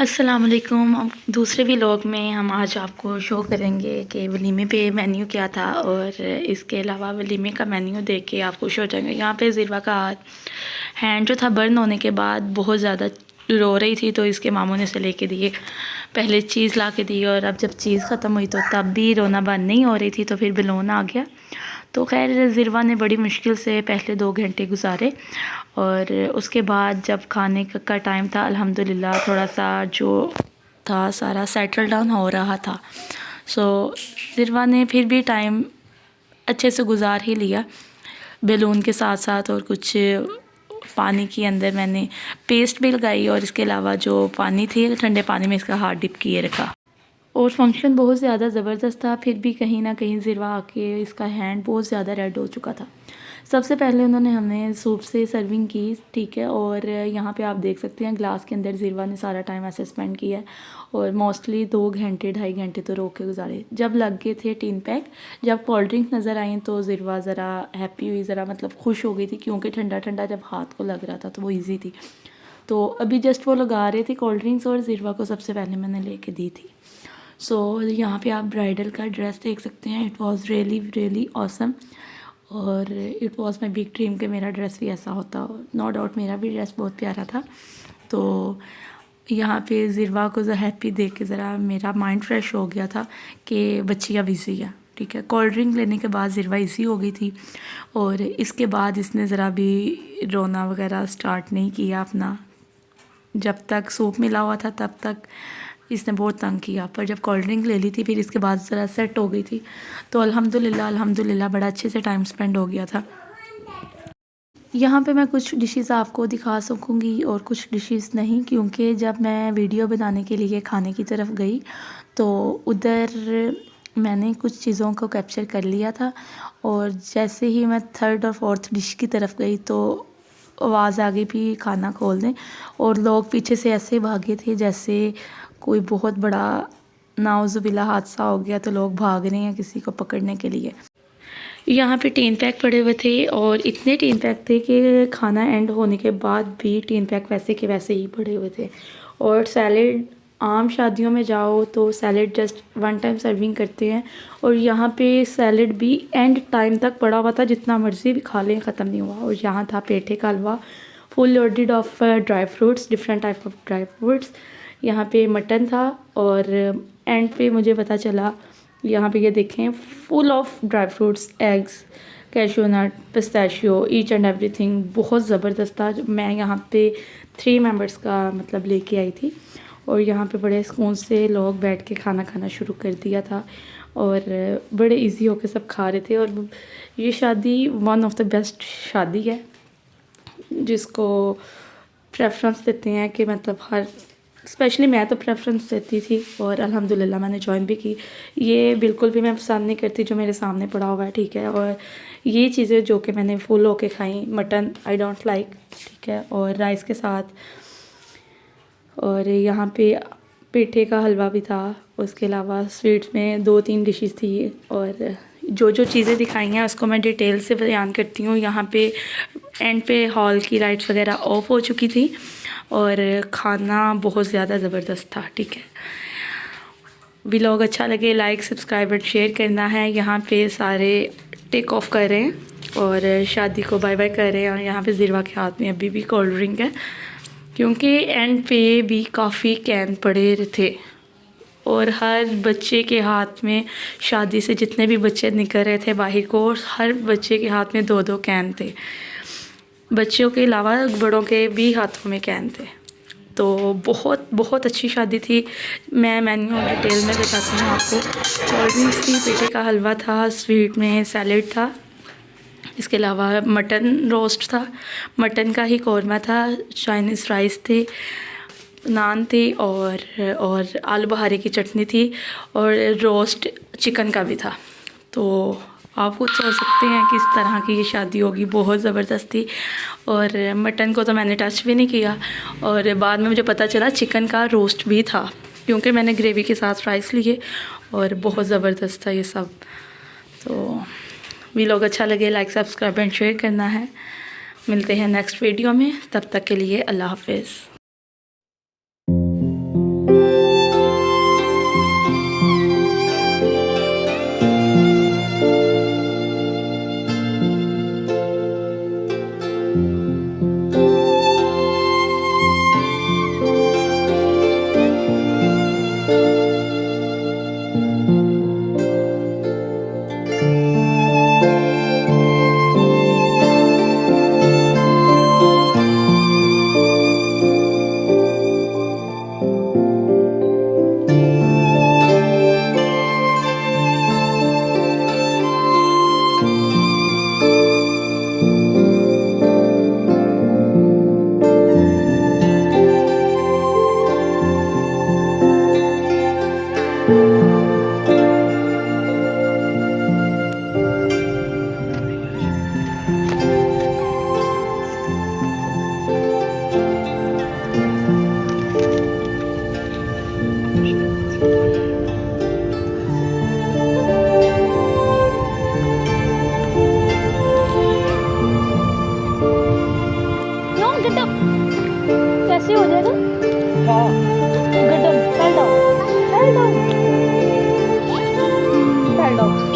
अस्सलाम वालेकुम। दूसरे व्लॉग में हम आज आपको शो करेंगे कि वलीमे पे मेन्यू क्या था, और इसके अलावा वलीमे का मेन्यू देख के आप खुश हो जाएंगे। यहाँ पे ज़िरवा का हैंड जो था बर्न होने के बाद बहुत ज़्यादा रो रही थी, तो इसके मामू ने उसे लेके दिए। पहले चीज़ ला के दी, और अब जब चीज़ ख़त्म हुई तो तब भी रोना बंद नहीं हो रही थी, तो फिर बलून आ गया। तो खैर ज़िरवा ने बड़ी मुश्किल से पहले 2 घंटे गुजारे, और उसके बाद जब खाने का टाइम था, अल्हम्दुलिल्लाह थोड़ा सा जो था सारा सेटल डाउन हो रहा था। सो ज़िरवा ने फिर भी टाइम अच्छे से गुजार ही लिया बैलून के साथ साथ, और कुछ पानी के अंदर मैंने पेस्ट भी लगाई, और इसके अलावा जो पानी थी ठंडे पानी में इसका हाथ डिप किए रखा। और फंक्शन बहुत ज़्यादा ज़बरदस्त था, फिर भी कहीं ना कहीं ज़िरवा आके इसका हैंड बहुत ज़्यादा रेड हो चुका था। सबसे पहले उन्होंने हमें सूप से सर्विंग की, ठीक है। और यहाँ पे आप देख सकते हैं ग्लास के अंदर ज़िरवा ने सारा टाइम ऐसे स्पेंड किया है, और मोस्टली 2 घंटे 2.5 घंटे तो रो के गुजारे। जब लग गए थे 3 पैक, जब कोल्ड ड्रिंक नज़र आई तो ज़िरवा ज़रा हैप्पी हुई, ज़रा मतलब खुश हो गई थी, क्योंकि ठंडा ठंडा जब हाथ को लग रहा था तो वो ईजी थी। तो अभी जस्ट वो लगा रहे थे कोल्ड ड्रिंक्स, और ज़िरवा को सबसे पहले मैंने लेके दी थी। सो यहाँ पे आप ब्राइडल का ड्रेस देख सकते हैं। It was really really awesome, और it was my big dream कि मेरा ड्रेस भी ऐसा होता। नो डाउट मेरा भी ड्रेस बहुत प्यारा था। तो यहाँ पे ज़िरवा को हैप्पी देख के ज़रा मेरा माइंड फ्रेश हो गया था कि बच्ची अब इजी है, ठीक है। कोल्ड ड्रिंक लेने के बाद ज़िरवा इजी हो गई थी, और इसके बाद इसने ज़रा भी रोना वगैरह स्टार्ट नहीं किया अपना। जब तक सूप मिला हुआ था तब तक इसने बहुत तंग किया, पर जब कोल्ड ड्रिंक ले ली थी फिर इसके बाद ज़रा सेट हो गई थी। तो अल्हम्दुलिल्लाह बड़ा अच्छे से टाइम स्पेंड हो गया था। यहाँ पे मैं कुछ डिशेस आपको दिखा सकूँगी और कुछ डिशेस नहीं, क्योंकि जब मैं वीडियो बनाने के लिए खाने की तरफ गई तो उधर मैंने कुछ चीज़ों को कैप्चर कर लिया था, और जैसे ही मैं 3rd और 4th डिश की तरफ गई तो आवाज़ आ गई भी खाना खोल दें, और लोग पीछे से ऐसे भागे थे जैसे कोई बहुत बड़ा नाउज़ुबिल्लाह हादसा हो गया, तो लोग भाग रहे हैं किसी को पकड़ने के लिए। यहाँ पे 10 पैक पड़े हुए थे, और इतने 10 पैक थे कि खाना एंड होने के बाद भी 10 पैक वैसे के वैसे ही पड़े हुए थे। और सैलेड, आम शादियों में जाओ तो सैलेड जस्ट 1 टाइम सर्विंग करते हैं, और यहाँ पे सैलेड भी एंड टाइम तक पड़ा हुआ था, जितना मर्ज़ी भी खा लें ख़त्म नहीं हुआ। और यहाँ था पेठे का हलवा full loaded of dry fruits, different type of dry fruits. यहाँ पे मटन था, और एंड पे मुझे पता चला यहाँ पे ये देखें full of dry fruits, eggs, cashew nut, pistachio, each and everything बहुत ज़बरदस्त था। मैं यहाँ पे 3 मेंबर्स का मतलब लेके आई थी, और यहाँ पे बड़े सुकून से लोग बैठ के खाना खाना शुरू कर दिया था, और बड़े इजी होके सब खा रहे थे। और ये शादी वन ऑफ द बेस्ट शादी है, जिसको प्रेफरेंस देते हैं कि मतलब हर, स्पेशली मैं तो प्रेफरेंस देती थी, और अल्हम्दुलिल्लाह मैंने ज्वाइन भी की। ये बिल्कुल भी मैं पसंद नहीं करती जो मेरे सामने पड़ा हुआ है, ठीक है। और ये चीज़ें जो कि मैंने फुल होके खाई, मटन आई डोंट लाइक, ठीक है, और राइस के साथ। और यहाँ पे पेठे का हलवा भी था। उसके अलावा स्वीट्स में 2-3 डिशेस थी, और जो जो चीज़ें दिखाई हैं उसको मैं डिटेल से बयान करती हूँ। यहाँ पे एंड पे हॉल की लाइट्स वगैरह ऑफ हो चुकी थी, और खाना बहुत ज़्यादा ज़बरदस्त था, ठीक है। व्लॉग अच्छा लगे लाइक, सब्सक्राइब एंड शेयर करना है। यहाँ पे सारे टेक ऑफ कर रहे हैं और शादी को बाय बाय कर रहे हैं, और यहाँ पे ज़िरवा के हाथ में अभी भी कोल्ड ड्रिंक है, क्योंकि एंड पे भी काफ़ी कैन पड़े थे, और हर बच्चे के हाथ में, शादी से जितने भी बच्चे निकल रहे थे बाहर को, हर बच्चे के हाथ में 2-2 कैन थे। बच्चों के अलावा बड़ों के भी हाथों में कैन थे। तो बहुत बहुत अच्छी शादी थी। मैं मेन्यू डिटेल में बताती हूँ आपको। कोल्ड ड्रिंक्स थी, पेठे का हलवा था, स्वीट में सैलेड था, इसके अलावा मटन रोस्ट था, मटन का ही कौरमा था, चाइनीज़ राइस थे, नान थे, और आलू बहारे की चटनी थी, और रोस्ट चिकन का भी था। तो आप खुद सोच सकते हैं किस तरह की ये शादी होगी, बहुत ज़बरदस्त थी। और मटन को तो मैंने टच भी नहीं किया, और बाद में मुझे पता चला चिकन का रोस्ट भी था, क्योंकि मैंने ग्रेवी के साथ राइस लिए, और बहुत ज़बरदस्त था ये सब। तो व्लॉग अच्छा लगे लाइक, सब्सक्राइब एंड शेयर करना है। मिलते हैं नेक्स्ट वीडियो में, तब तक के लिए अल्लाह हाफिज़। क्यों गड्ढा कैसे हो जाएगा? हाँ गड्ढा फैल डाउन फैल डाउन फैल डाउन